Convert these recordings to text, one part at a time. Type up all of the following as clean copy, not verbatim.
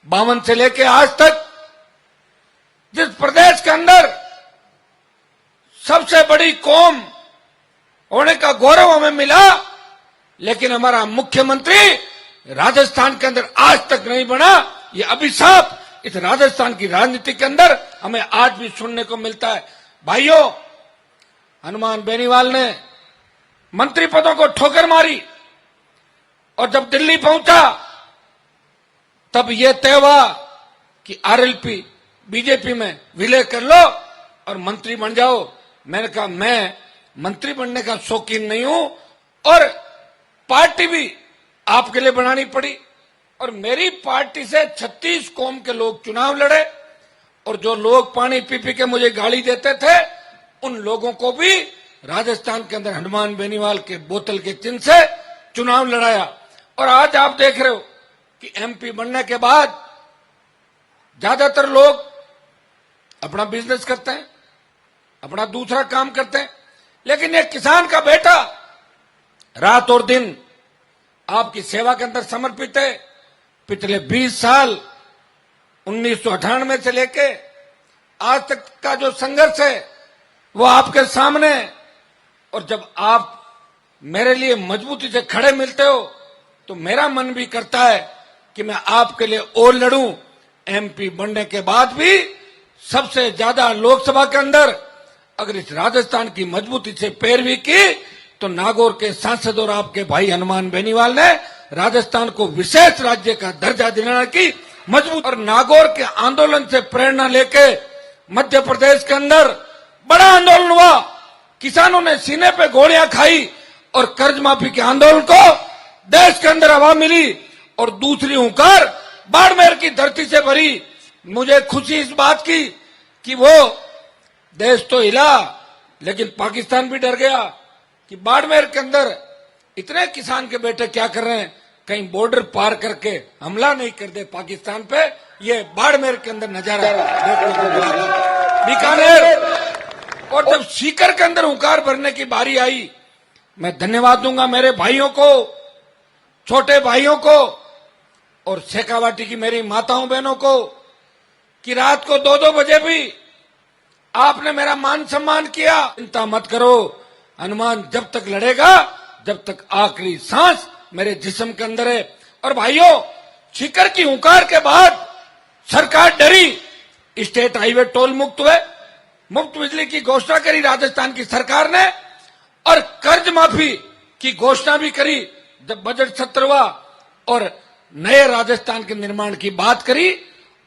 52 से लेके आज तक जिस प्रदेश के अंदर सबसे बड़ी कौम होने का गौरव हमें मिला, लेकिन हमारा मुख्यमंत्री राजस्थान के अंदर आज तक नहीं बना। ये अभिशाप इस राजस्थान की राजनीति के अंदर हमें आज भी सुनने को मिलता है। भाइयों, हनुमान बेनीवाल ने मंत्री पदों को ठोकर मारी और जब दिल्ली पहुंचा तब यह तय हुआ कि आरएलपी बीजेपी में विलय कर लो और मंत्री बन जाओ। मैंने कहा मैं मंत्री बनने का शौकीन नहीं हूं और पार्टी भी आपके लिए बनानी पड़ी और मेरी पार्टी से 36 कौम के लोग चुनाव लड़े और जो लोग पानी पी पी के मुझे गाली देते थे उन लोगों को भी राजस्थान के अंदर हनुमान बेनीवाल के बोतल के चिन्ह से चुनाव लड़ाया। और आज आप देख रहे हो कि एमपी बनने के बाद ज्यादातर लोग अपना बिजनेस करते हैं, अपना दूसरा काम करते हैं, लेकिन एक किसान का बेटा रात और दिन आपकी सेवा के अंदर समर्पित है। पिछले 20 साल 1998 से लेके आज तक का जो संघर्ष है वो आपके सामने, और जब आप मेरे लिए मजबूती से खड़े मिलते हो तो मेरा मन भी करता है कि मैं आपके लिए और लड़ूं। एमपी बनने के बाद भी सबसे ज्यादा लोकसभा के अंदर अगर इस राजस्थान की मजबूती से पैरवी की तो नागौर के सांसद और आपके भाई हनुमान बेनीवाल ने राजस्थान को विशेष राज्य का दर्जा दिलाने की मजबूत, और नागौर के आंदोलन से प्रेरणा लेके मध्य प्रदेश के अंदर बड़ा आंदोलन हुआ। किसानों ने सीने पे गोलियां खाई और कर्ज माफी के आंदोलन को देश के अंदर हवा मिली और दूसरी हुंकार बाड़मेर की धरती से भरी। मुझे खुशी इस बात की कि वो देश तो हिला लेकिन पाकिस्तान भी डर गया कि बाड़मेर के अंदर इतने किसान के बेटे क्या कर रहे हैं, कहीं बॉर्डर पार करके हमला नहीं कर दे पाकिस्तान पे। ये बाड़मेर के अंदर नजारा देखने को मिला। बीकानेर और जब सीकर के अंदर हुंकार भरने की बारी आई, मैं धन्यवाद दूंगा मेरे भाइयों को, छोटे भाइयों को और शेखावाटी की मेरी माताओं बहनों को कि रात को 2-2 बजे भी आपने मेरा मान सम्मान किया। चिंता मत करो, हनुमान जब तक लड़ेगा जब तक आखिरी सांस मेरे जिस्म के अंदर है। और भाइयों, सीकर की हुंकार के बाद सरकार डरी, स्टेट हाईवे टोल मुक्त हुए, मुफ्त बिजली की घोषणा करी राजस्थान की सरकार ने और कर्ज माफी की घोषणा भी करी जब बजट सत्र हुआ और नए राजस्थान के निर्माण की बात करी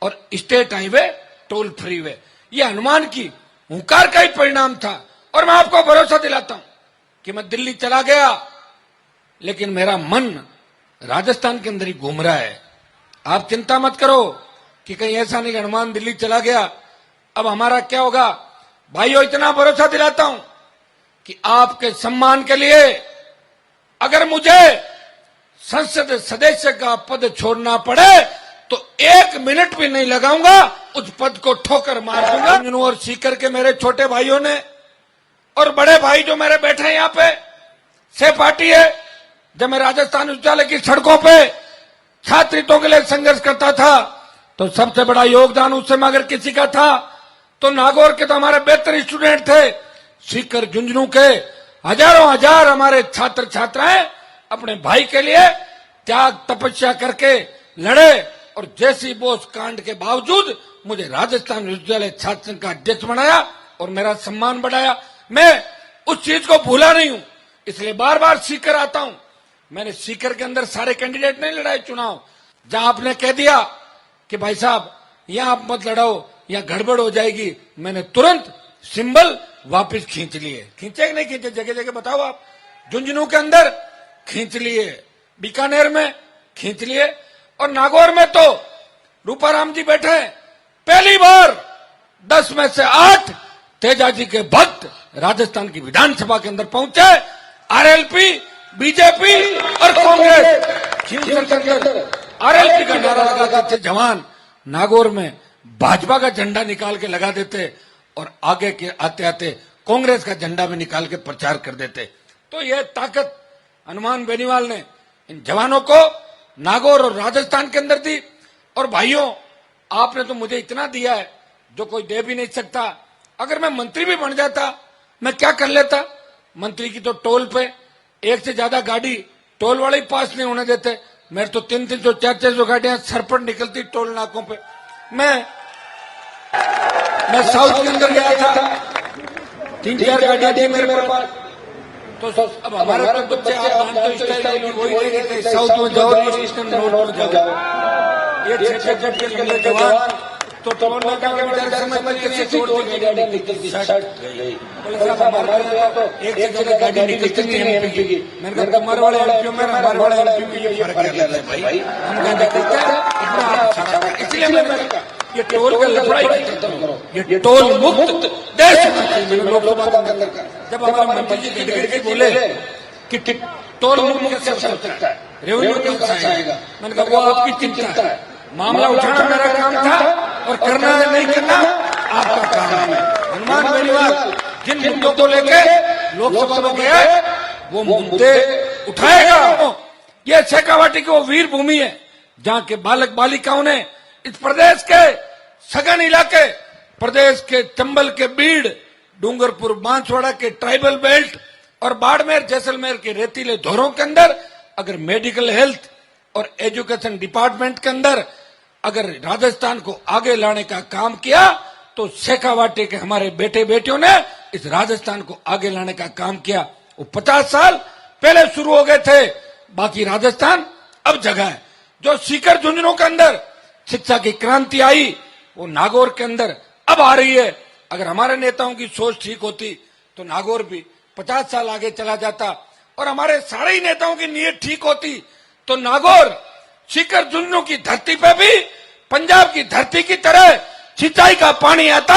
और स्टेट हाईवे टोल फ्री हुए। यह हनुमान की हुंकार का ही परिणाम था। और मैं आपको भरोसा दिलाता हूं कि मैं दिल्ली चला गया लेकिन मेरा मन राजस्थान के अंदर ही घूम रहा है। आप चिंता मत करो कि कहीं ऐसा नहीं हनुमान दिल्ली चला गया अब हमारा क्या होगा। भाइयों, इतना भरोसा दिलाता हूं कि आपके सम्मान के लिए अगर मुझे संसद सदस्य का पद छोड़ना पड़े तो 1 मिनट भी नहीं लगाऊंगा, उस पद को ठोकर मार दूंगा। और सीकर के मेरे छोटे भाइयों ने और बड़े भाई जो मेरे बैठे हैं यहाँ पे, से पार्टी है। जब मैं राजस्थान विश्वविद्यालय की सड़कों पे छात्रों के लिए संघर्ष करता था तो सबसे बड़ा योगदान उस समय अगर किसी का था तो नागौर के तो हमारे बेहतर स्टूडेंट थे। सीकर झुंझुनू के हजारों हजार हमारे छात्र छात्राएं अपने भाई के लिए त्याग तपस्या करके लड़े और जैसी बोस कांड के बावजूद मुझे राजस्थान विश्वविद्यालय छात्र संघ का अध्यक्ष बनाया और मेरा सम्मान बढ़ाया। मैं उस चीज को भूला नहीं हूं, इसलिए बार बार सीकर आता हूं। मैंने सीकर के अंदर सारे कैंडिडेट नहीं लड़ाए चुनाव। जहां आपने कह दिया कि भाई साहब यहां आप मत लड़ाओ, यहां गड़बड़ हो जाएगी, मैंने तुरंत सिंबल वापस खींच लिए। खींचे कि नहीं खींचे, जगह जगह बताओ आप। झुंझुनू के अंदर खींच लिए, बीकानेर में खींच लिए और नागौर में तो रूपाराम जी बैठे। पहली बार 10 में से 8 तेजाजी के भक्त राजस्थान की विधानसभा के अंदर पहुंचे। आरएलपी, बीजेपी और कांग्रेस आरएलपी का नारा लगाते थे जवान, नागौर में भाजपा का झंडा निकाल के लगा देते और आगे के आते आते कांग्रेस का झंडा भी निकाल के प्रचार कर देते। तो यह ताकत हनुमान बेनीवाल ने इन जवानों को नागौर और राजस्थान के अंदर दी। और भाइयों, आपने तो मुझे इतना दिया है जो कोई दे भी नहीं सकता। अगर मैं मंत्री भी बन जाता, मैं क्या कर लेता? मंत्री की तो टोल पे एक से ज्यादा गाड़ी टोल वाले ही पास नहीं होने देते। मेरे तो 300 400 गाड़ियां सर पर निकलती टोल नाकों पे। मैं साउथ के अंदर गया था, 3-4 गाड़ियां थी मेरे पास। तो अब हमारे तो बच्चे आप तो स्टाइल वही लेके थे, साउथ में जाओ, ईस्टर्न रोड में जाओ, ये 6-6 फीट के लंबे जवान तो टोल नाका के बेचारे समझ में कैसे छोड़ दी गाड़ी निकलती शर्ट गई। हमारे तो एक जगह गाड़ी निकलती नहीं है एमपी की। मैंने कहा तुम्हारे वाले एमपी में हमारे वाले एमपी में ये फर्क है भाई, हम क्या निकलते हैं। इसलिए मैं ये टोल का लफड़ा खत्म करो, ये टोल मुक्त देश लोकसभा के अंदर का। जब हमारे मंत्री जी गडकरी बोले कि टोल मुक्त कैसे हो सकता है, रेवेन्यू कैसे आएगा, मैंने कहा वो आपकी चिंता है, मामला उठाना मेरा काम था और करना है नहीं करना आपका काम है। हनुमान बेनीवाल जिन मुद्दों को लेके लोकसभा में गया वो मुद्दे उठाएगा। ये शेखावाटी की वो वीर भूमि है जहां के बालक बालिकाओं ने इस प्रदेश के सघन इलाके, प्रदेश के चंबल के बीड़, डूंगरपुर बांसवाड़ा के ट्राइबल बेल्ट और बाड़मेर जैसलमेर के रेतीले धोरों के अंदर अगर मेडिकल हेल्थ और एजुकेशन डिपार्टमेंट के अंदर अगर राजस्थान को आगे लाने का काम किया तो शेखावाटी के हमारे बेटे बेटियों ने इस राजस्थान को आगे लाने का काम किया। वो 50 साल पहले शुरू हो गए थे, बाकी राजस्थान अब जगह है। जो सीकर झुंझुनों के अंदर शिक्षा की क्रांति आई वो नागौर के अंदर अब आ रही है। अगर हमारे नेताओं की सोच ठीक होती तो नागौर भी 50 साल आगे चला जाता, और हमारे सारे ही नेताओं की नीयत ठीक होती तो नागौर सीकर झुंझुनों की धरती पे भी पंजाब की धरती की तरह सिंचाई का पानी आता।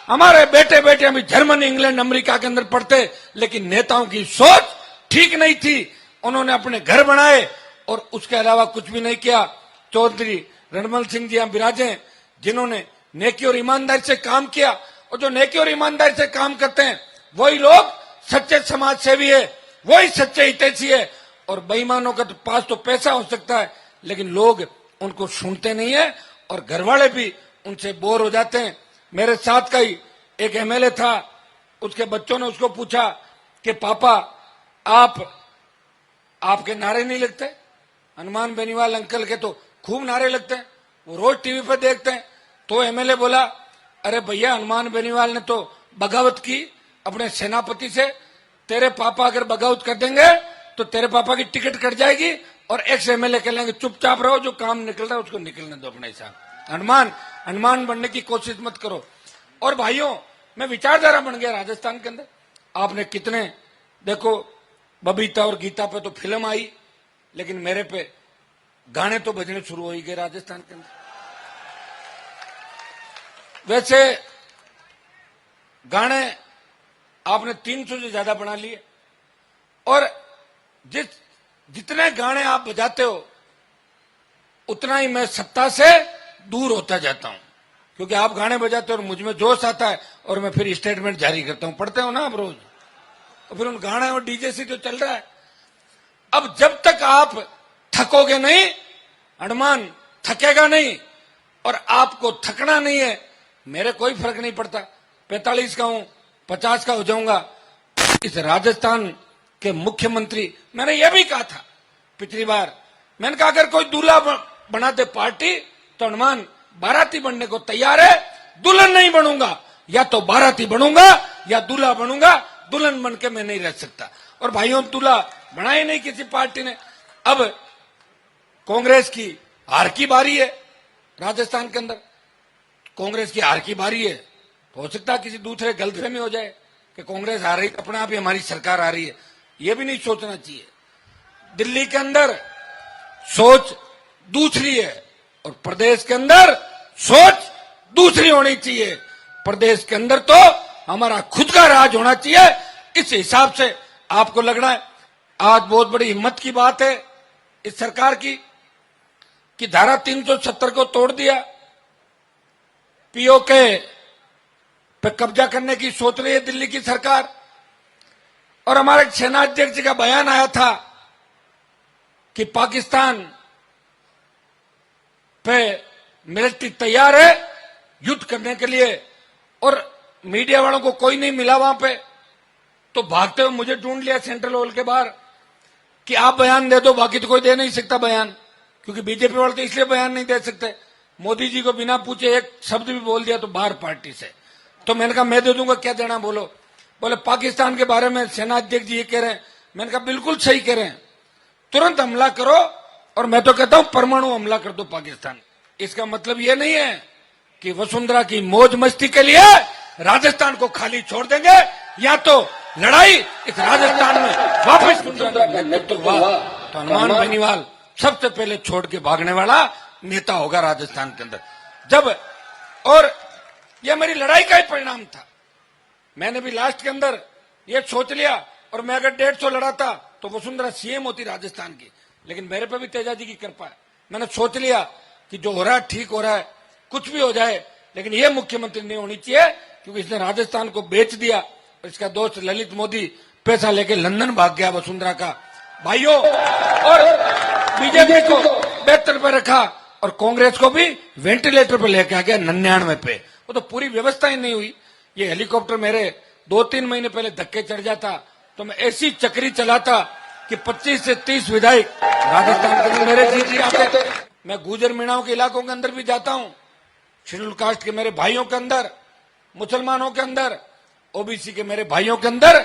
हमारे बेटे बेटे अभी जर्मनी, इंग्लैंड, अमेरिका के अंदर पढ़ते, लेकिन नेताओं की सोच ठीक नहीं थी। उन्होंने अपने घर बनाए और उसके अलावा कुछ भी नहीं किया। चौधरी रणमल सिंह जी यहाँ विराजे, जिन्होंने नेकी और ईमानदारी से काम किया, और जो नेकी और ईमानदारी से काम करते हैं वही लोग सच्चे समाज सेवी है, वही सच्चे हितैषी है। और बेईमानों के पास तो पैसा हो सकता है लेकिन लोग उनको सुनते नहीं है और घरवाले भी उनसे बोर हो जाते हैं। मेरे साथ का ही एक एमएलए था, उसके बच्चों ने उसको पूछा कि पापा आपके नारे नहीं लगते? हनुमान बेनीवाल अंकल के तो खूब नारे लगते हैं, वो रोज टीवी पर देखते हैं। तो एमएलए बोला, अरे भैया हनुमान बेनीवाल ने तो बगावत की अपने सेनापति से, तेरे पापा अगर बगावत कर देंगे तो तेरे पापा की टिकट कट जाएगी और एक्स एमएलए कह लेंगे चुपचाप रहो, जो काम निकल रहा है उसको निकलने दो अपने हिसाब। हनुमान बनने की कोशिश मत करो। और भाइयों, मैं विचारधारा बन गया राजस्थान के अंदर। आपने कितने देखो, बबीता और गीता पे तो फिल्म आई, लेकिन मेरे पे गाने तो बजने शुरू हो ही गए राजस्थान के अंदर। वैसे गाने आपने 300 से ज्यादा बना लिए, और जितने गाने आप बजाते हो उतना ही मैं सत्ता से दूर होता जाता हूं, क्योंकि आप गाने बजाते हो और मुझ में जोश आता है और मैं फिर स्टेटमेंट जारी करता हूं। पढ़ते हो ना आप रोज, तो फिर उन गाने और डीजे से जो चल रहा है। अब जब तक आप थकोगे नहीं, हनुमान थकेगा नहीं, और आपको थकना नहीं है, मेरे कोई फर्क नहीं पड़ता 45 का हूं 50 का हो जाऊंगा। इस राजस्थान के मुख्यमंत्री, मैंने यह भी कहा था पिछली बार, मैंने कहा अगर कोई दूल्हा बना दे पार्टी तो हनुमान बाराती बनने को तैयार है, दुल्हन नहीं बनूंगा, या तो बाराती बनूंगा या दूल्हा बनूंगा, दुल्हन बन के मैं नहीं रह सकता। और भाइयों, दूल्हा बना ही नहीं किसी पार्टी ने। अब कांग्रेस की हार की बारी है राजस्थान के अंदर, कांग्रेस की हार की बारी है। हो सकता है किसी दूसरे गलतफहमी हो जाए कि कांग्रेस हार रही, अपने आप ही हमारी सरकार आ रही है, यह भी नहीं सोचना चाहिए। दिल्ली के अंदर सोच दूसरी है और प्रदेश के अंदर सोच दूसरी होनी चाहिए। प्रदेश के अंदर तो हमारा खुद का राज होना चाहिए। इस हिसाब से आपको लग रहा है आज बहुत बड़ी हिम्मत की बात है इस सरकार की कि धारा 370 को तोड़ दिया, पीओके पे कब्जा करने की सोच रही है दिल्ली की सरकार। और हमारे सेना अध्यक्ष जी का बयान आया था कि पाकिस्तान पे मिलिट्री तैयार है युद्ध करने के लिए, और मीडिया वालों को कोई नहीं मिला वहां पे, तो भागते हुए मुझे ढूंढ लिया सेंट्रल हॉल के बाहर कि आप बयान दे दो, बाकी तो कोई दे नहीं सकता बयान, क्योंकि बीजेपी वाले तो इसलिए बयान नहीं दे सकते, मोदी जी को बिना पूछे एक शब्द भी बोल दिया तो बाहर पार्टी से। तो मैंने कहा मैं दे दूंगा, क्या देना बोलो। बोले पाकिस्तान के बारे में सेना अध्यक्ष जी ये कह रहे हैं। मैंने कहा बिल्कुल सही कह रहे हैं, तुरंत हमला करो, और मैं तो कहता हूं परमाणु हमला कर दो पाकिस्तान। इसका मतलब ये नहीं है कि वसुंधरा की मौज मस्ती के लिए राजस्थान को खाली छोड़ देंगे, या तो लड़ाई इस राजस्थान में वापस नेतृत्व हुआ तो हनुमान बेनीवाल सबसे पहले छोड़ के भागने वाला नेता होगा राजस्थान के अंदर। जब, और यह मेरी लड़ाई का ही परिणाम था। मैंने भी लास्ट के अंदर ये सोच लिया, और मैं अगर 150 लड़ाता तो वसुंधरा सीएम होती राजस्थान की, लेकिन मेरे पे भी तेजा जी की कृपा है। मैंने सोच लिया कि जो हो रहा है ठीक हो रहा है, कुछ भी हो जाए, लेकिन ये मुख्यमंत्री नहीं होनी चाहिए, क्योंकि इसने राजस्थान को बेच दिया। और इसका दोस्त ललित मोदी पैसा लेके लंदन भाग गया वसुंधरा का भाइयों, और बीजेपी को बेहतर पे रखा, और कांग्रेस को भी वेंटिलेटर पे लेके आ गया 99 पे। वो तो पूरी व्यवस्था ही नहीं हुई। ये हेलीकॉप्टर मेरे 2-3 महीने पहले धक्के चढ़ जाता तो मैं ऐसी चक्री चलाता कि 25 से 30 विधायक राजस्थान के अंदर मेरे जीत जाते। मैं गुजर मीणाओं के इलाकों के अंदर भी जाता हूं, शेड्यूल कास्ट के मेरे भाइयों के अंदर, मुसलमानों के अंदर, ओबीसी के मेरे भाइयों के अंदर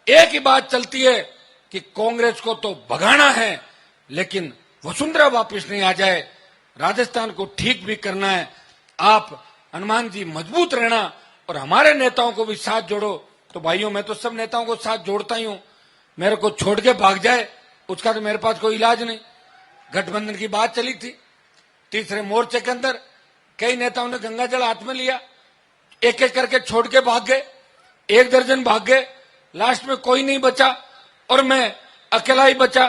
एक ही बात चलती है कि कांग्रेस को तो भगाना है, लेकिन वसुंधरा वापस नहीं आ जाए, राजस्थान को ठीक भी करना है। आप हनुमान जी मजबूत रहना, और हमारे नेताओं को भी साथ जोड़ो। तो भाइयों, मैं तो सब नेताओं को साथ जोड़ता ही हूं। मेरे को छोड़ के भाग जाए उसका तो मेरे पास कोई इलाज नहीं। गठबंधन की बात चली थी, तीसरे मोर्चे के अंदर कई नेताओं ने गंगा जल हाथ में लिया, एक एक करके छोड़ के भाग गए, 1 दर्जन भाग गए, लास्ट में कोई नहीं बचा और मैं अकेला ही बचा।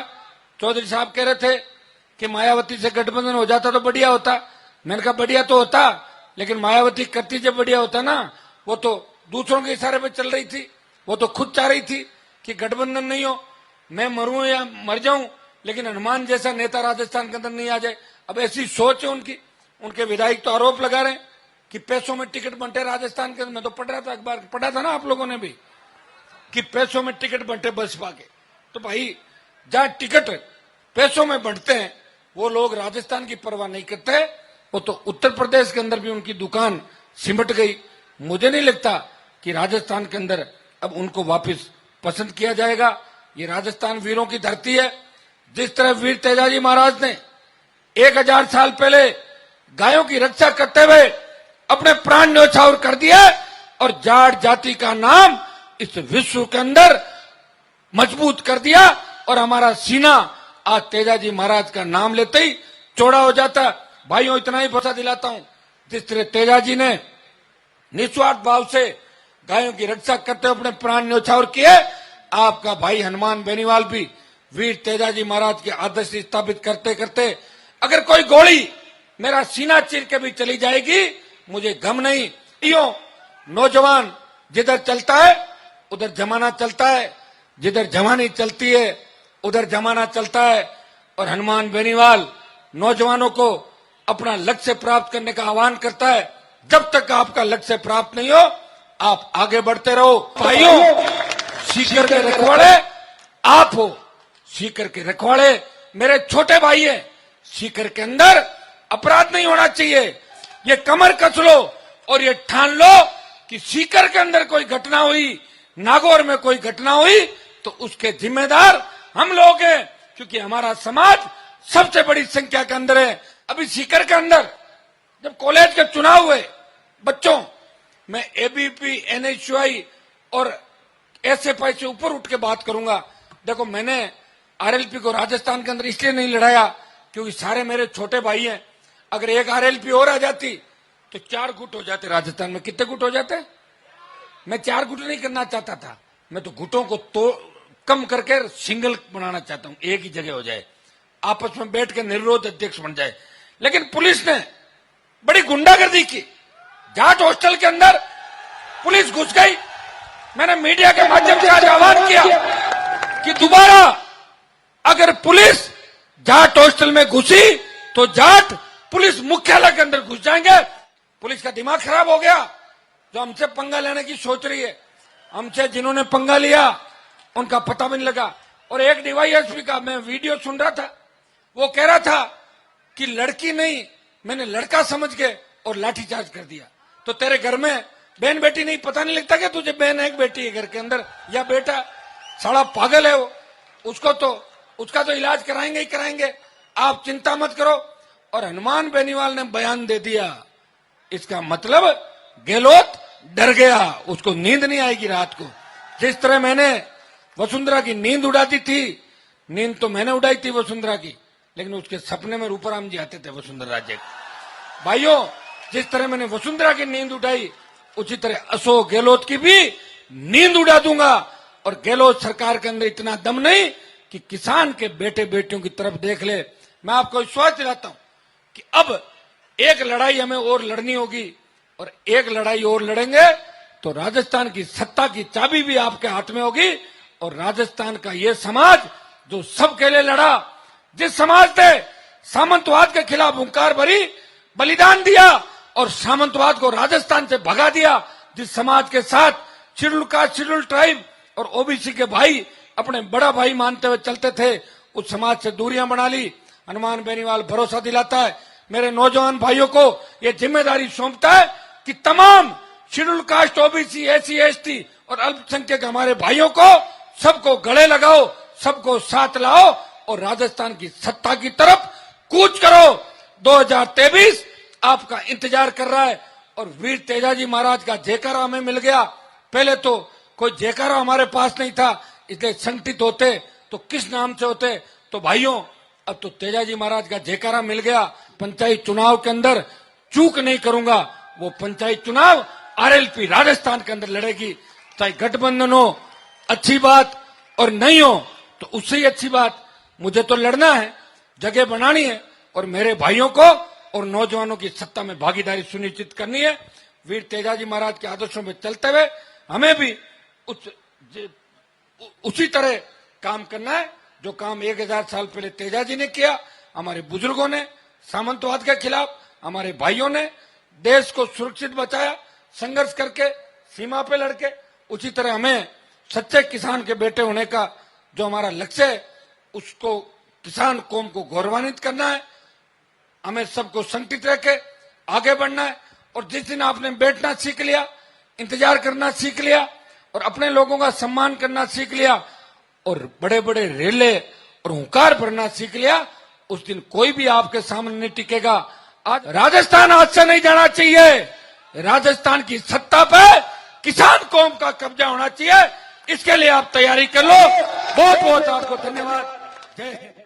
चौधरी साहब कह रहे थे कि मायावती से गठबंधन हो जाता तो बढ़िया होता। मैंने कहा बढ़िया तो होता, लेकिन मायावती करती जब बढ़िया होता ना, वो तो दूसरों के इशारे पे चल रही थी, वो तो खुद चाह रही थी कि गठबंधन नहीं हो, मैं मरूं या मर जाऊं, लेकिन हनुमान जैसा नेता राजस्थान के अंदर नहीं आ जाए। अब ऐसी सोच है उनकी। उनके विधायक तो आरोप लगा रहे हैं कि पैसों में टिकट बंटे राजस्थान के अंदर। मैं तो पढ़ रहा था अखबार, पढ़ा था ना आप लोगों ने भी, कि पैसों में टिकट बंटे बसपा के। तो भाई, जहां टिकट पैसों में बंटते हैं वो लोग राजस्थान की परवाह नहीं करते। वो तो उत्तर प्रदेश के अंदर भी उनकी दुकान सिमट गई। मुझे नहीं लगता कि राजस्थान के अंदर अब उनको वापस पसंद किया जाएगा। ये राजस्थान वीरों की धरती है। जिस तरह वीर तेजाजी महाराज ने 1000 साल पहले गायों की रक्षा करते हुए अपने प्राण न्यौछावर कर दिया, और जाट जाति का नाम इस विश्व के अंदर मजबूत कर दिया, और हमारा सीना आज तेजाजी महाराज का नाम लेते ही चौड़ा हो जाता। भाइयों, इतना ही भरोसा दिलाता हूं, जिस तरह तेजाजी ने निस्वार्थ भाव से गायों की रक्षा करते हुए अपने प्राण न्यौछावर किए, आपका भाई हनुमान बेनीवाल भी वीर तेजाजी महाराज के आदर्श स्थापित करते करते अगर कोई गोली मेरा सीना चीर के भी चली जाएगी, मुझे गम नहीं। यो नौजवान जिधर चलता है उधर जमाना चलता है, जिधर जवानी चलती है उधर जमाना चलता है। और हनुमान बेनीवाल नौजवानों को अपना लक्ष्य प्राप्त करने का आह्वान करता है। जब तक आपका लक्ष्य प्राप्त नहीं हो, आप आगे बढ़ते रहो। भाइयों, सीकर के रखवाड़े आप हो, सीकर के रखवाड़े मेरे छोटे भाई हैं। सीकर के अंदर अपराध नहीं होना चाहिए। ये कमर कस लो और ये ठान लो कि सीकर के अंदर कोई घटना हुई, नागौर में कोई घटना हुई, तो उसके जिम्मेदार हम लोग हैं, क्योंकि हमारा समाज सबसे बड़ी संख्या के अंदर है। अभी सीकर के अंदर जब कॉलेज के चुनाव हुए बच्चों, मैं एबीपी, एनएसयूआई और एसएफआई से ऊपर उठ के बात करूंगा। देखो, मैंने आरएलपी को राजस्थान के अंदर इसलिए नहीं लड़ाया क्योंकि सारे मेरे छोटे भाई हैं। अगर एक आरएलपी और आ जाती तो 4 गुट हो जाते राजस्थान में। कितने गुट हो जाते? मैं 4 गुट नहीं करना चाहता था, मैं तो गुटों को तो कम करके सिंगल बनाना चाहता हूं, एक ही जगह हो जाए, आपस में बैठ के निर्विरोध अध्यक्ष बन जाए। लेकिन पुलिस ने बड़ी गुंडागर्दी की। जाट हॉस्टल के अंदर पुलिस घुस गई। मैंने मीडिया के माध्यम से आज आह्वान किया कि दोबारा अगर पुलिस जाट हॉस्टल में घुसी तो जाट पुलिस मुख्यालय के अंदर घुस जाएंगे। पुलिस का दिमाग खराब हो गया जो हमसे पंगा लेने की सोच रही है। हमसे जिन्होंने पंगा लिया उनका पता भी नहीं लगा। और एक डीवाईएसपी का मैं वीडियो सुन रहा था, वो कह रहा था कि लड़की नहीं, मैंने लड़का समझ के और लाठीचार्ज कर दिया। तो तेरे घर में बहन बेटी नहीं, पता नहीं लगता क्या तुझे बहन है एक बेटी है घर के अंदर या बेटा? साला पागल है वो। उसका तो इलाज कराएंगे ही कराएंगे, आप चिंता मत करो। और हनुमान बेनीवाल ने बयान दे दिया, इसका मतलब गहलोत डर गया, उसको नींद नहीं आएगी रात को। जिस तरह मैंने वसुंधरा की नींद उड़ा दी थी, नींद तो मैंने उड़ाई थी वसुंधरा की, लेकिन उसके सपने में रूपाराम जी आते थे वसुंधरा राज्य के। भाइयों, जिस तरह मैंने वसुंधरा की नींद उठाई, उसी तरह अशोक गहलोत की भी नींद उड़ा दूंगा। और गहलोत सरकार के अंदर इतना दम नहीं कि किसान के बेटे बेटियों की तरफ देख ले। मैं आपको विश्वास दिलाता हूं कि अब एक लड़ाई हमें और लड़नी होगी, और एक लड़ाई और लड़ेंगे तो राजस्थान की सत्ता की चाबी भी आपके हाथ में होगी। और राजस्थान का ये समाज जो सबके लिए लड़ा, जिस समाज ने सामंतवाद के खिलाफ हुंकार भरी, बलिदान दिया और सामंतवाद को राजस्थान से भगा दिया, जिस समाज के साथ शेड्यूल कास्ट, शेड्यूल ट्राइब और ओबीसी के भाई अपने बड़ा भाई मानते हुए चलते थे, उस समाज से दूरियां बना ली। हनुमान बेनीवाल भरोसा दिलाता है, मेरे नौजवान भाइयों को ये जिम्मेदारी सौंपता है कि तमाम schedule caste, OBC, SC, ST और अल्पसंख्यक हमारे भाइयों को सबको गले लगाओ, सबको साथ लाओ और राजस्थान की सत्ता की तरफ कूच करो। 2023 आपका इंतजार कर रहा है। और वीर तेजाजी महाराज का जयकारा हमें मिल गया। पहले तो कोई जयकारा हमारे पास नहीं था, इसलिए संगठित होते तो किस नाम से होते। तो भाइयों, अब तो तेजाजी महाराज का जयकारा मिल गया। पंचायत चुनाव के अंदर चूक नहीं करूंगा, वो पंचायत चुनाव आरएलपी राजस्थान के अंदर लड़ेगी। चाहे गठबंधन हो अच्छी बात, और नहीं हो तो उससे ही अच्छी बात। मुझे तो लड़ना है, जगह बनानी है और मेरे भाइयों को और नौजवानों की सत्ता में भागीदारी सुनिश्चित करनी है। वीर तेजाजी महाराज के आदर्शों में चलते हुए हमें भी उसी तरह काम करना है जो काम 1000 साल पहले तेजाजी ने किया। हमारे बुजुर्गों ने सामंतवाद के खिलाफ, हमारे भाइयों ने देश को सुरक्षित बचाया संघर्ष करके, सीमा पे लड़के। उसी तरह हमें सच्चे किसान के बेटे होने का जो हमारा लक्ष्य है, उसको किसान कौम को गौरवान्वित करना है। हमें सबको संगठित रह के आगे बढ़ना है। और जिस दिन आपने बैठना सीख लिया, इंतजार करना सीख लिया और अपने लोगों का सम्मान करना सीख लिया और बड़े बड़े रेले और हुंकार भरना सीख लिया, उस दिन कोई भी आपके सामने नहीं टिकेगा। आज राजस्थान हाथ से नहीं जाना चाहिए। राजस्थान की सत्ता पे किसान कौम का कब्जा होना चाहिए। इसके लिए आप तैयारी कर लो। बहुत बहुत आपको धन्यवाद। जय हिंद।